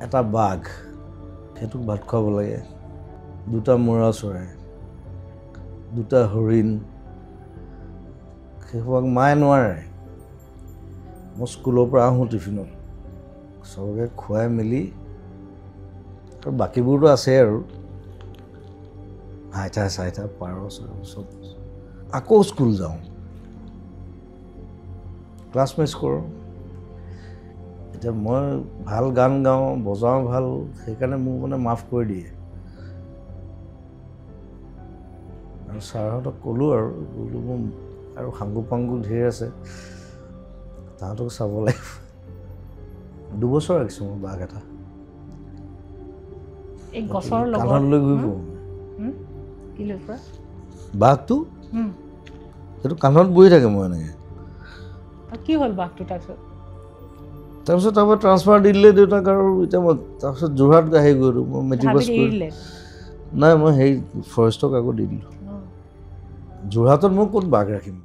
এটা বাঘ সেইটোক ভাত খুৱাব লাগে, দুটা মৰা চৰাই, দুটা হৰিণ, সেইসোপাক মায়ে নোৱাৰে। মই স্কুলৰ পৰা আহোঁ টিফিনত চবকে খুৱাই মেলি, আৰু বাকীবোৰতো আছেই আৰু হাইঠা চাইঠা পাৰ চব, আকৌ স্কুল যাওঁ, ক্লাছ মিছ কৰোঁ। এতিয়া মই ভাল গান গাওঁ, বজাওঁ ভাল, সেইকাৰণে মোক মানে মাফ কৰি দিয়ে। আৰু ছাৰহঁতক ক'লোঁ আৰু বোলো মোৰ আৰু সাংগু পাংগু ধেৰ আছে, তাহাঁতক চাব লাগিব। 2 বছৰ ৰাখিছোঁ মই বাঘ এটা। এই গছৰ লগত কাণত লৈ ঘূৰি ফুৰোঁ কি লৈ ফুৰা? বাঘটো সেইটো কাণত বহি থাকে। মই এনেকৈ কি হ'ল বাঘটো তাৰপিছত তাৰপৰা ট্ৰান্সফাৰ দি দিলে দেউতাক, আৰু এতিয়া মই তাৰপিছত যোৰহাট আহি গ'লোঁ। মই মেট্ৰিক পাছ কৰি নাই, মই সেই ফৰেষ্টক আকৌ দি দিলোঁ। যোৰহাটত মই ক'ত বাঘ ৰাখিম।